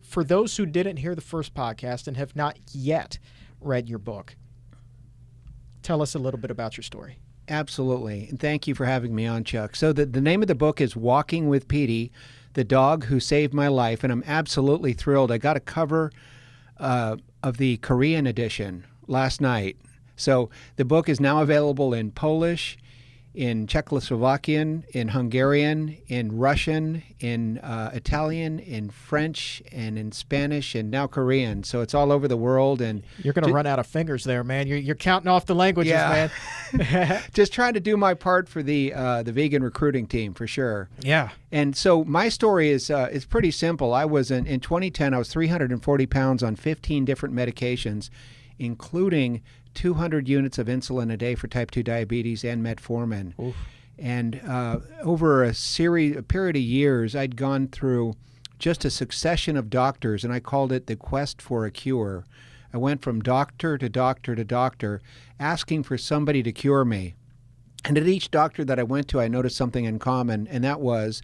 for those who didn't hear the first podcast and have not yet read your book, tell us a little bit about your story. Absolutely. And thank you for having me on, Chuck. So the name of the book is Walking with Petey, the Dog Who Saved My Life. And I'm absolutely thrilled. I got a cover of the Korean edition last night. So the book is now available in Polish, in Czechoslovakian, in Hungarian, in Russian, in Italian, in French, and in Spanish, and now Korean. So it's all over the world. And you're going to run out of fingers there, man. You're counting off the languages, yeah. man. Just trying to do my part for the vegan recruiting team, for sure. Yeah. And so my story is pretty simple. I was in 2010. I was 340 pounds on 15 different medications, including 200 units of insulin a day for type 2 diabetes and metformin. Oof. And over a period of years, I'd gone through just a succession of doctors, and I called it the quest for a cure. I went from doctor to doctor to doctor, asking for somebody to cure me. And at each doctor that I went to, I noticed something in common, and that was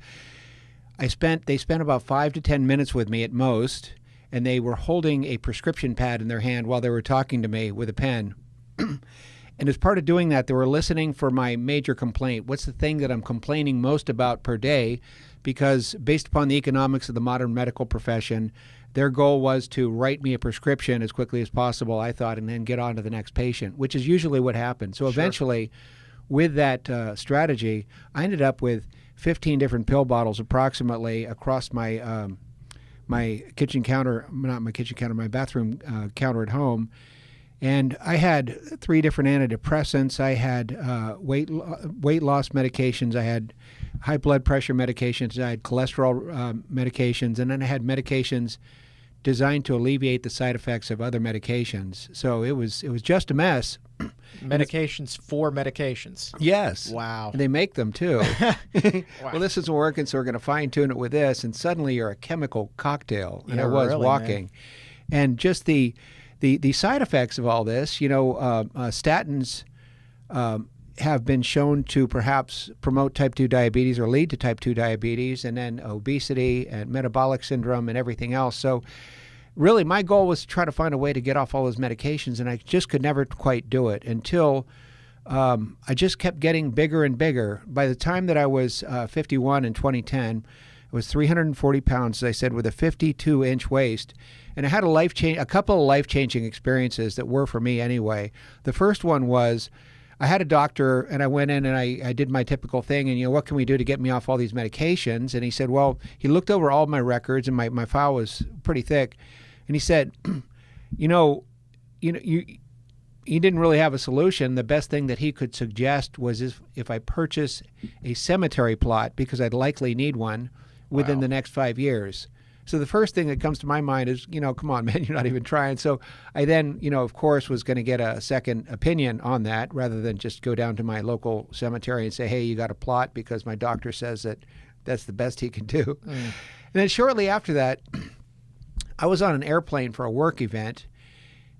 they spent about 5 to 10 minutes with me at most, and they were holding a prescription pad in their hand while they were talking to me with a pen. And as part of doing that, they were listening for my major complaint. What's the thing that I'm complaining most about per day? Because based upon the economics of the modern medical profession, their goal was to write me a prescription as quickly as possible, I thought, and then get on to the next patient, which is usually what happens. So eventually, with that strategy, I ended up with 15 different pill bottles approximately across my my kitchen counter, not my kitchen counter, my bathroom counter at home. And I had 3 different antidepressants. I had weight loss medications. I had high blood pressure medications. I had cholesterol medications. And then I had medications designed to alleviate the side effects of other medications. So it was just a mess. Medications for medications. Yes. Wow. And they make them too. Wow. Well, this isn't working, so we're going to fine-tune it with this. And suddenly you're a chemical cocktail. And Yeah, I was really, walking. Man. And just the side effects of all this, statins have been shown to perhaps promote type 2 diabetes or lead to type 2 diabetes, and then obesity and metabolic syndrome and everything else. So really my goal was to try to find a way to get off all those medications, and I just could never quite do it until I just kept getting bigger and bigger. By the time that I was 51 in 2010, I was 340 pounds, as I said, with a 52-inch waist. And I had a couple of life-changing experiences that were for me anyway. The first one was I had a doctor, and I went in and I did my typical thing, and, what can we do to get me off all these medications? And he said, well, he looked over all my records, and my file was pretty thick. And he said, you didn't really have a solution. The best thing that he could suggest was if I purchase a cemetery plot, because I'd likely need one within the next 5 years. So the first thing that comes to my mind is, come on, man, you're not even trying. So I then, of course, was going to get a second opinion on that rather than just go down to my local cemetery and say, hey, you got a plot because my doctor says that that's the best he can do. And then shortly after that, I was on an airplane for a work event,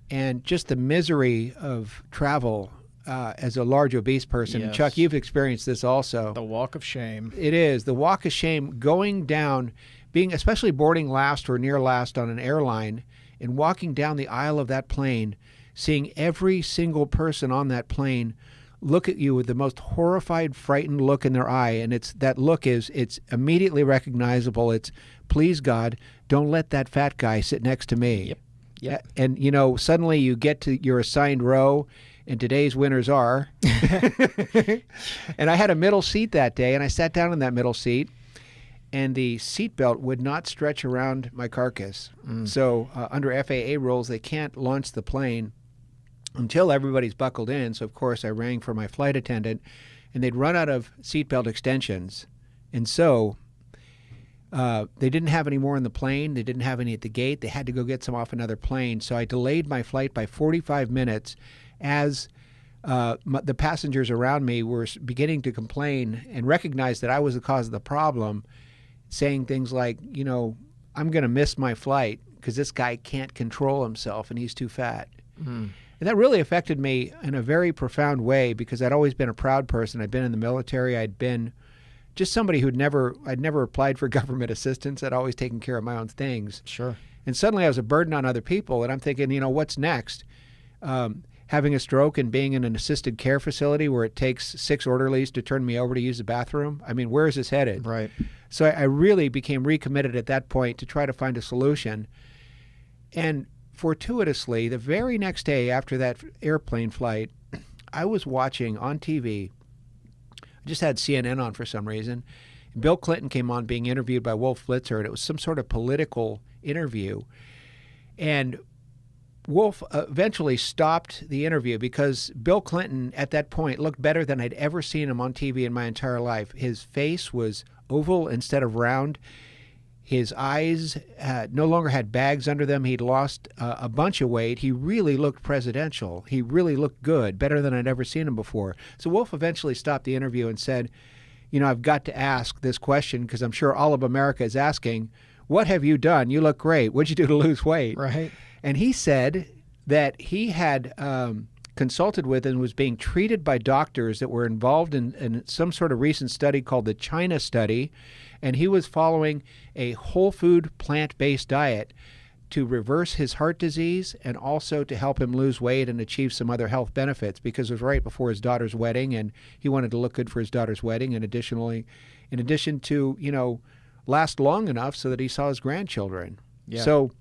and just the misery of travel as a large obese person. Yes. Chuck, you've experienced this also. The walk of shame. It is. The walk of shame, going down, especially boarding last or near last on an airline, and walking down the aisle of that plane, seeing every single person on that plane look at you with the most horrified, frightened look in their eye. And it's immediately recognizable. It's, please God, don't let that fat guy sit next to me. Yep. And, suddenly you get to your assigned row, and today's winners are. And I had a middle seat that day, and I sat down in that middle seat, and the seatbelt would not stretch around my carcass. So under FAA rules, they can't launch the plane until everybody's buckled in. So, of course, I rang for my flight attendant, and they'd run out of seatbelt extensions. And so they didn't have any more in the plane. They didn't have any at the gate. They had to go get some off another plane. So I delayed my flight by 45 minutes as the passengers around me were beginning to complain and recognize that I was the cause of the problem, saying things like, I'm going to miss my flight because this guy can't control himself and he's too fat. And that really affected me in a very profound way, because I'd always been a proud person. I'd been in the military. I'd been just somebody I'd never applied for government assistance. I'd always taken care of my own things. Sure. And suddenly I was a burden on other people, and I'm thinking, what's next? Having a stroke and being in an assisted care facility where it takes 6 orderlies to turn me over to use the bathroom. I mean, where is this headed? Right. So I really became recommitted at that point to try to find a solution. And fortuitously, the very next day after that airplane flight, I was watching on TV. I just had CNN on for some reason. Bill Clinton came on being interviewed by Wolf Blitzer, and it was some sort of political interview. And Wolf eventually stopped the interview because Bill Clinton at that point looked better than I'd ever seen him on TV in my entire life. His face was oval instead of round. His eyes no longer had bags under them. He'd lost a bunch of weight. He really looked presidential. He really looked good, better than I'd ever seen him before. So Wolf eventually stopped the interview and said, I've got to ask this question because I'm sure all of America is asking, what have you done? You look great. What'd you do to lose weight? Right. And he said that he had consulted with and was being treated by doctors that were involved in some sort of recent study called the China study, and he was following a whole food plant-based diet to reverse his heart disease and also to help him lose weight and achieve some other health benefits because it was right before his daughter's wedding and he wanted to look good for his daughter's wedding, and in addition to, last long enough so that he saw his grandchildren. Yeah. So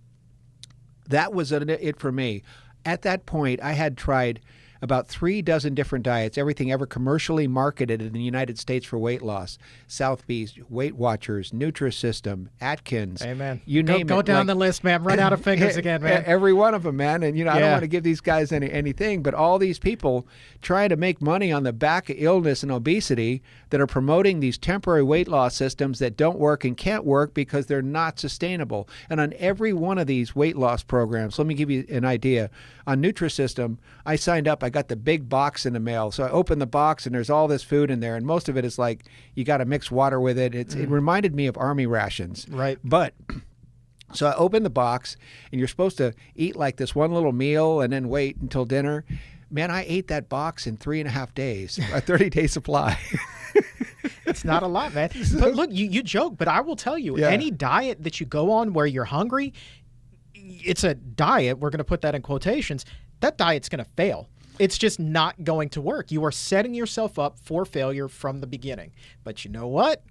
that was it for me. At that point, I had tried about 3 dozen different diets, everything ever commercially marketed in the United States for weight loss. South Beast, Weight Watchers, Nutrisystem, Atkins. Amen. You name it. Go down the list, man. Run out of fingers again, man. Every one of them, man. And, I don't want to give these guys anything, but all these people trying to make money on the back of illness and obesity that are promoting these temporary weight loss systems that don't work and can't work because they're not sustainable. And on every one of these weight loss programs, let me give you an idea. On Nutrisystem, I signed up. I got the big box in the mail. So I opened the box and there's all this food in there. And most of it is like you got to mix water with it. It reminded me of Army rations. Right. But so I opened the box and you're supposed to eat like this one little meal and then wait until dinner. Man, I ate that box in 3.5 days, a 30-day supply. It's not a lot, man. But look, you joke, but I will tell you, any diet that you go on where you're hungry, it's a diet, we're going to put that in quotations, that diet's going to fail. It's just not going to work. You are setting yourself up for failure from the beginning. But you know what?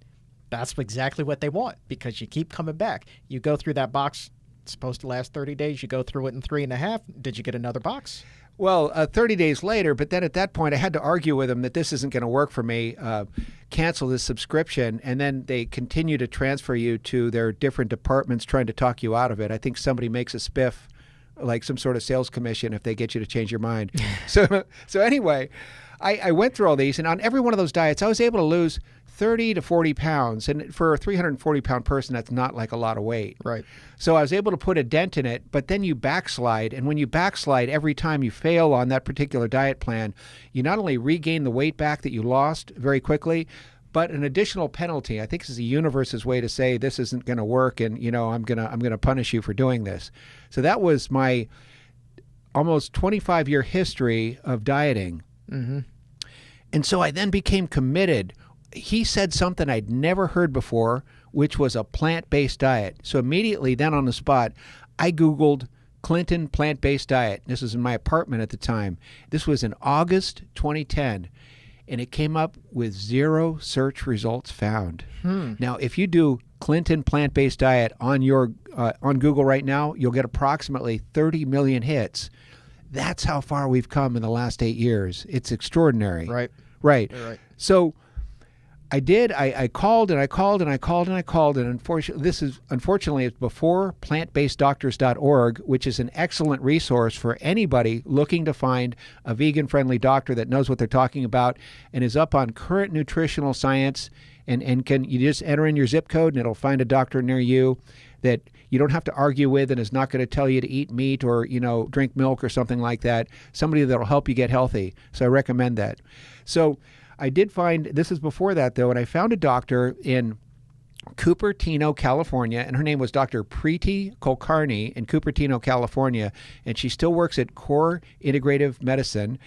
That's exactly what they want because you keep coming back. You go through that box, it's supposed to last 30 days. You go through it in 3.5. Did you get another box? Well, 30 days later, but then at that point I had to argue with them that this isn't going to work for me, cancel this subscription, and then they continue to transfer you to their different departments trying to talk you out of it. I think somebody makes a spiff, like some sort of sales commission if they get you to change your mind. So anyway, I went through all these, and on every one of those diets, I was able to lose 30 to 40 pounds. And for a 340-pound person, that's not like a lot of weight. Right. So I was able to put a dent in it, but then you backslide. And when you backslide, every time you fail on that particular diet plan, you not only regain the weight back that you lost very quickly, but an additional penalty. I think this is the universe's way to say this isn't going to work, and I'm gonna punish you for doing this. So that was my almost 25-year history of dieting. Mm-hmm. And so I then became committed. He said something I'd never heard before, which was a plant-based diet. So immediately then on the spot, I Googled Clinton plant-based diet. This was in my apartment at the time. This was in August 2010. And it came up with 0 search results found. Now, if you do Clinton plant-based diet on Google right now, you'll get approximately 30 million hits. That's how far we've come in the last 8 years. It's extraordinary. Right. So I called and I called and I called and I called, and unfortunately it's before plantbaseddoctors.org, which is an excellent resource for anybody looking to find a vegan-friendly doctor that knows what they're talking about and is up on current nutritional science, and you just enter in your zip code and it'll find a doctor near you that you don't have to argue with and is not going to tell you to eat meat or drink milk or something like that. Somebody that'll help you get healthy. So I recommend that. So I did find, this is before that though, and I found a doctor in Cupertino, California, and her name was Dr. Preeti Kulkarni in Cupertino, California, and she still works at Core Integrative Medicine.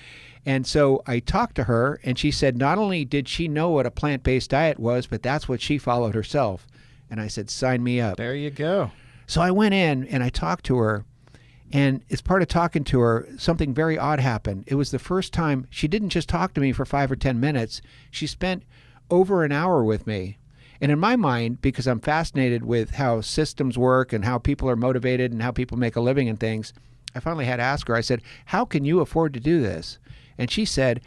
And so I talked to her, and she said not only did she know what a plant-based diet was, but that's what she followed herself. And I said, sign me up. There you go. So I went in and I talked to her, and as part of talking to her, something very odd happened. It was the first time she didn't just talk to me for 5 or 10 minutes. She spent over an hour with me. And in my mind, because I'm fascinated with how systems work and how people are motivated and how people make a living and things, I finally had to ask her, I said, how can you afford to do this? And she said,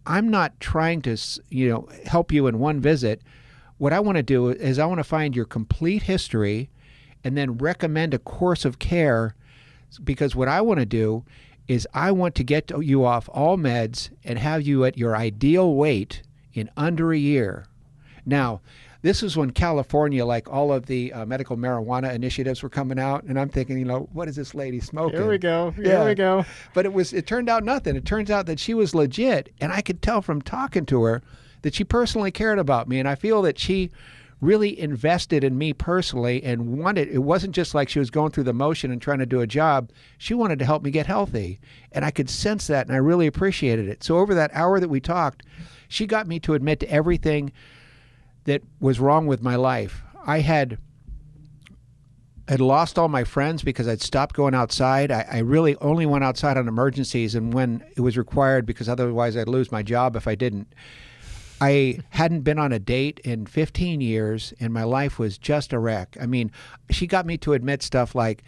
I'm not trying to, help you in one visit. What I want to do is I want to find your complete history and then recommend a course of care, because what I want to do is I want to get you off all meds and have you at your ideal weight in under a year. Now, this was when California, like all of the medical marijuana initiatives were coming out, and I'm thinking, what is this lady smoking? Here we go. Here we go. But it turned out nothing. It turns out that she was legit, and I could tell from talking to her that she personally cared about me, and I feel that she really invested in me personally and it wasn't just like she was going through the motion and trying to do a job. She wanted to help me get healthy, and I could sense that, and I really appreciated it. So over that hour that we talked, she got me to admit to everything that was wrong with my life. I had lost all my friends because I'd stopped going outside. I really only went outside on emergencies and when it was required, because otherwise I'd lose my job if I didn't. I hadn't been on a date in 15 years, and my life was just a wreck. I mean, she got me to admit stuff like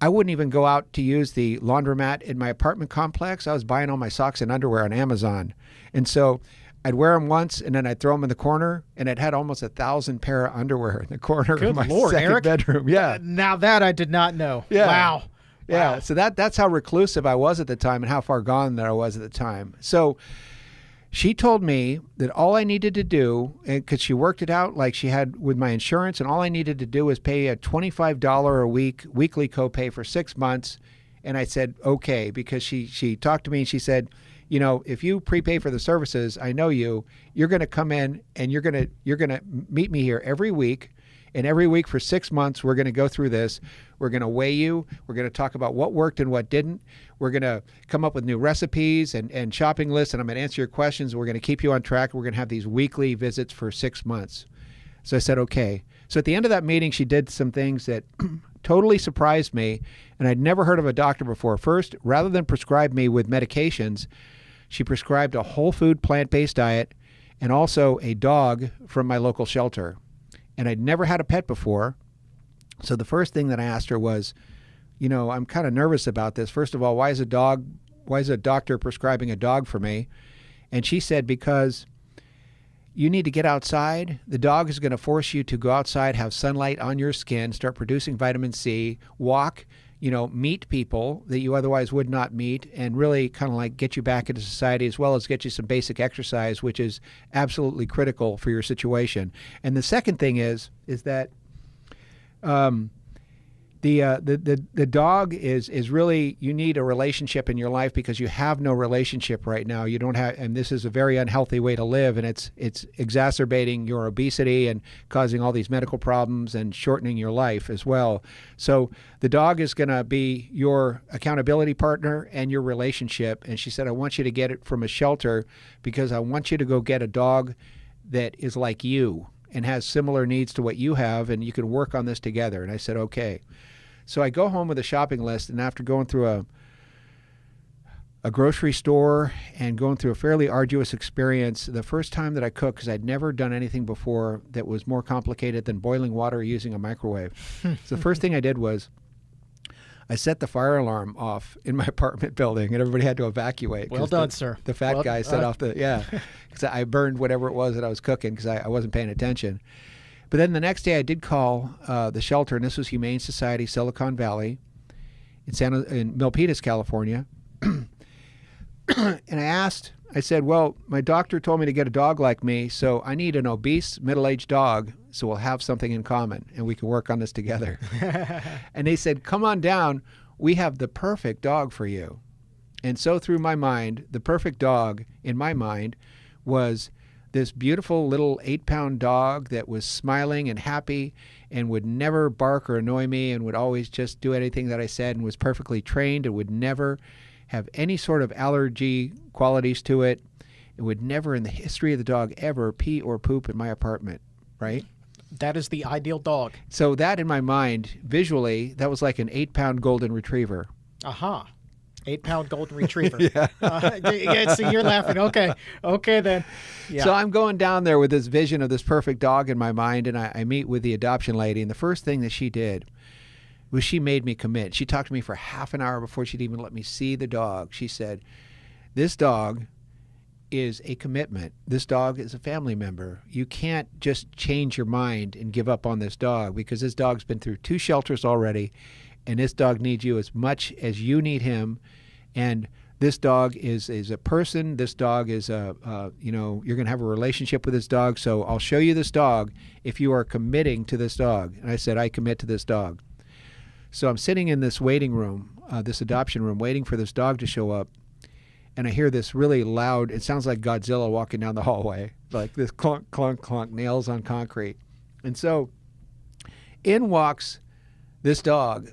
I wouldn't even go out to use the laundromat in my apartment complex. I was buying all my socks and underwear on Amazon. And so I'd wear them once, and then I'd throw them in the corner, and it had almost 1,000 pair of underwear in the corner of my second Eric. bedroom. Yeah. Now that I did not know. Yeah. Wow. Yeah. So that's how reclusive I was at the time and how far gone that I was at the time. So she told me that all I needed to do, because she worked it out like she had with my insurance, and all I needed to do was pay a $25 a week weekly copay for 6 months. And I said, okay, because she talked to me and she said, if you prepay for the services, I know you're going to come in and you're going to meet me here every week. And every week for 6 months, we're going to go through this. We're going to weigh you. We're going to talk about what worked and what didn't. We're going to come up with new recipes and shopping lists, and I'm going to answer your questions. We're going to keep you on track. We're going to have these weekly visits for 6 months. So I said, okay. So at the end of that meeting, she did some things that totally surprised me, and I'd never heard of a doctor before. First, rather than prescribe me with medications, she prescribed a whole food plant-based diet and also a dog from my local shelter. And I'd never had a pet before. So the first thing that I asked her was, I'm kind of nervous about this. First of all, why is a doctor prescribing a dog for me? And she said, because you need to get outside. The dog is going to force you to go outside, have sunlight on your skin, start producing vitamin C, walk, meet people that you otherwise would not meet, and really kind of like get you back into society, as well as get you some basic exercise, which is absolutely critical for your situation. And the second thing is that the dog is really, you need a relationship in your life because you have no relationship right now. You don't have, and this is a very unhealthy way to live, and it's exacerbating your obesity and causing all these medical problems and shortening your life as well. So the dog is going to be your accountability partner and your relationship. And she said, I want you to get it from a shelter because I want you to go get a dog that is like you and has similar needs to what you have, and you can work on this together. And I said, okay. So I go home with a shopping list, and after going through a grocery store and going through a fairly arduous experience, the first time that I cooked, because I'd never done anything before that was more complicated than boiling water or using a microwave. So the first thing I did was I set the fire alarm off in my apartment building, and everybody had to evacuate. Well done, sir. The fat guy set off because I burned whatever it was that I was cooking because I wasn't paying attention. But then the next day I did call the shelter, and this was Humane Society, Silicon Valley, in Milpitas, California. And I said, well, my doctor told me to get a dog like me, so I need an obese, middle-aged dog, so we'll have something in common, and we can work on this together. And they said, come on down. We have the perfect dog for you. And so through my mind, the perfect dog in my mind was this beautiful little 8-pound dog that was smiling and happy and would never bark or annoy me and would always just do anything that I said and was perfectly trained and would never have any sort of allergy qualities to it. It would never in the history of the dog ever pee or poop in my apartment, right? That is the ideal dog. So that in my mind, visually, that was like an 8-pound golden retriever. Aha. 8-pound golden retriever. Yeah. Yeah, so you're laughing. Okay then. Yeah. So I'm going down there with this vision of this perfect dog in my mind, and I meet with the adoption lady, and the first thing that she did was she made me commit. She talked to me for half an hour before she'd even let me see the dog. She said, this dog is a commitment. This dog is a family member. You can't just change your mind and give up on this dog, because this dog's been through 2 shelters already, and this dog needs you as much as you need him. And this dog is a person. This dog is you're going to have a relationship with this dog. So I'll show you this dog if you are committing to this dog. And I said, I commit to this dog. So I'm sitting in this waiting room, this adoption room, waiting for this dog to show up. And I hear this really loud, it sounds like Godzilla walking down the hallway, like this clunk, clunk, clunk, nails on concrete. And so in walks this dog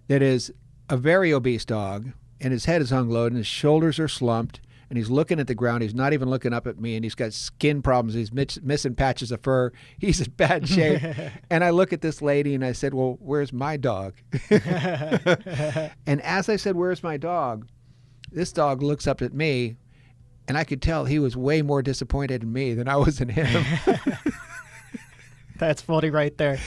that is a very obese dog, and his head is hung low, and his shoulders are slumped, and he's looking at the ground. He's not even looking up at me, and he's got skin problems. He's missing patches of fur. He's in bad shape. And I look at this lady, and I said, well, where's my dog? And as I said, where's my dog? This dog looks up at me, and I could tell he was way more disappointed in me than I was in him. That's funny right there.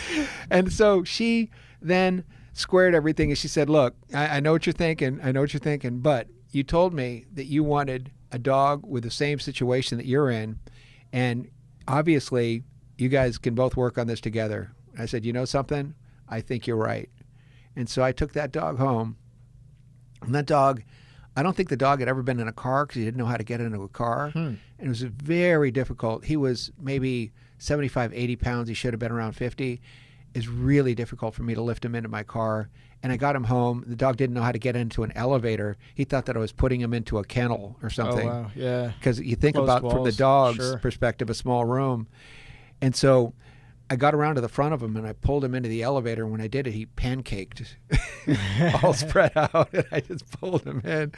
And so she then squared everything, and she said, look, I know what you're thinking. I know what you're thinking, but you told me that you wanted a dog with the same situation that you're in, and obviously you guys can both work on this together. I said, you know something? I think you're right. And so I took that dog home, and that dog, I don't think the dog had ever been in a car because he didn't know how to get into a car. And it was very difficult. He was maybe 75, 80 pounds. He should have been around 50. It's really difficult for me to lift him into my car. And I got him home. The dog didn't know how to get into an elevator. He thought that I was putting him into a kennel or something. Oh, wow. Yeah. Because you think Closed about, walls. from the dog's Sure. perspective, a small room. And so I got around to the front of him, and I pulled him into the elevator. And when I did it, he pancaked, all spread out, and I just pulled him in.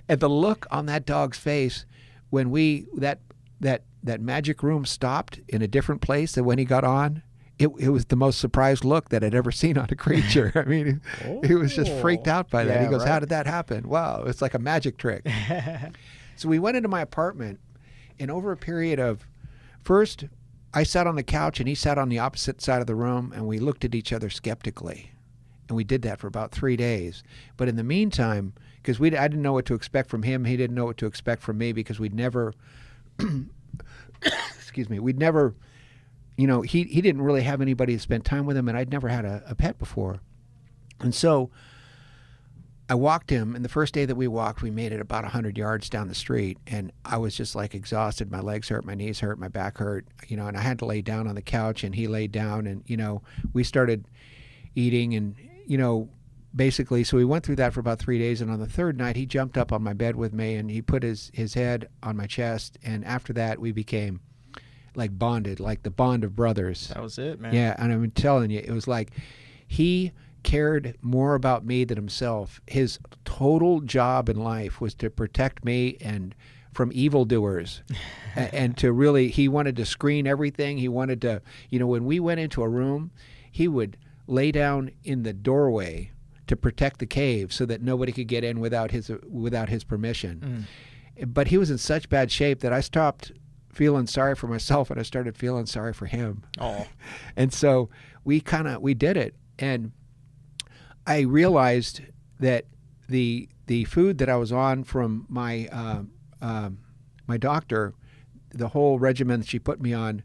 And the look on that dog's face when that magic room stopped in a different place than when he got on, it was the most surprised look that I'd ever seen on a creature. I mean, he was just freaked out by that. Yeah, He goes, right. how did that happen? Wow, it's like a magic trick. So we went into my apartment, and over a period of, first, I sat on the couch and he sat on the opposite side of the room, and we looked at each other skeptically. And we did that for about 3 days. But in the meantime, because I didn't know what to expect from him, he didn't know what to expect from me, because we'd never, excuse me, we'd never, he didn't really have anybody to spend time with him, and I'd never had a pet before. And so I walked him, and the first day that we walked, we made it about 100 yards down the street, and I was just like exhausted. My legs hurt, my knees hurt, my back hurt, and I had to lay down on the couch, and he laid down, and, we started eating, and, basically, so we went through that for about 3 days, and on the third night, he jumped up on my bed with me, and he put his head on my chest, and after that, we became like bonded, like the bond of brothers. That was it, man. Yeah, and I'm telling you, it was like he cared more about me than himself. His total job in life was to protect me and from evildoers, and to really, he wanted to screen everything. He wanted to, when we went into a room, he would lay down in the doorway to protect the cave so that nobody could get in without his permission. But he was in such bad shape that I stopped feeling sorry for myself, and I started feeling sorry for him. Oh. And so we did it. And I realized that the food that I was on from my my doctor, the whole regimen that she put me on,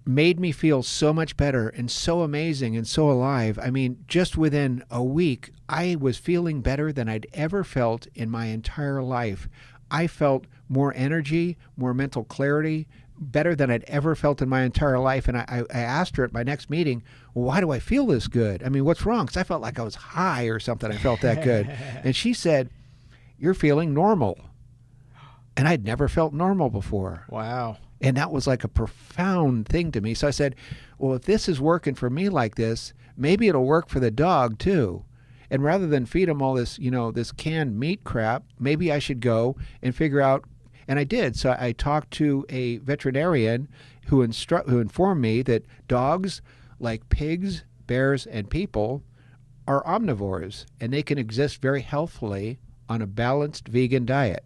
made me feel so much better and so amazing and so alive. I mean, just within a week, I was feeling better than I'd ever felt in my entire life. I felt more energy, more mental clarity, better than I'd ever felt in my entire life. And I asked her at my next meeting, well, why do I feel this good? I mean, what's wrong? Because I felt like I was high or something. I felt that good. And she said, you're feeling normal. And I'd never felt normal before. Wow. And that was like a profound thing to me. So I said, well, if this is working for me like this, maybe it'll work for the dog too. And rather than feed him all this, this canned meat crap, maybe I should go and figure out. And I did. So I talked to a veterinarian who informed me that dogs, like pigs, bears, and people, are omnivores, and they can exist very healthfully on a balanced vegan diet.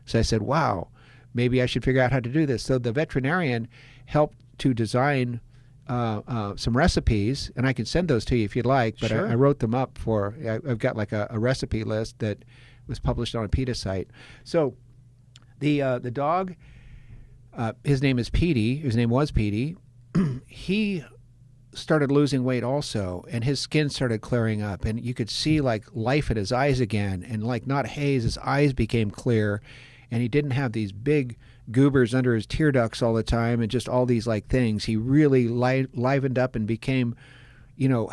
So I said, wow, maybe I should figure out how to do this. So the veterinarian helped to design some recipes, and I can send those to you if you'd like, but Sure. I wrote them up I've got like a recipe list that was published on a PETA site. So the dog, his name is Petey. His name was Petey. He started losing weight also, and his skin started clearing up, and you could see like life in his eyes again, and like not haze, his eyes became clear, and he didn't have these big goobers under his tear ducts all the time and just all these like things. He really livened up and became,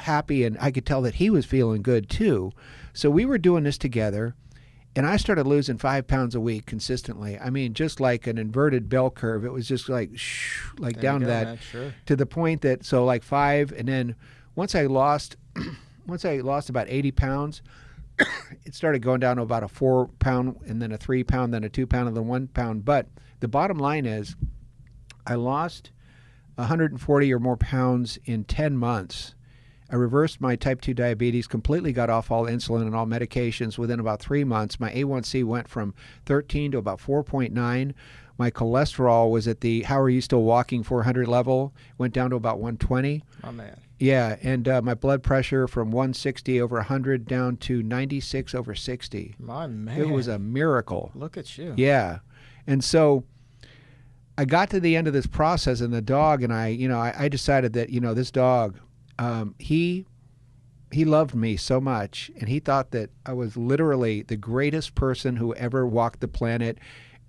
happy, and I could tell that he was feeling good too. So we were doing this together, and I started losing 5 pounds a week consistently. I mean, just like an inverted bell curve. It was just like, like down to that, sure. to the point that, so like 5, and then once I lost about 80 pounds, it started going down to about a 4 pound, and then a 3 pound, then a 2 pound, and then 1 pound. But the bottom line is I lost 140 or more pounds in 10 months. I reversed my type 2 diabetes, completely got off all insulin and all medications within about 3 months. My A1C went from 13 to about 4.9. My cholesterol was at the how are you still walking 400 level, went down to about 120. Oh, man. Yeah, and my blood pressure from 160 over 100 down to 96 over 60. My man. It was a miracle. Look at you. Yeah. And so I got to the end of this process, and the dog and I decided that, this dog, he loved me so much, and he thought that I was literally the greatest person who ever walked the planet.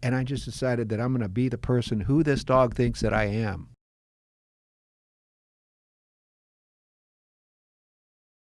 And I just decided that I'm going to be the person who this dog thinks that I am.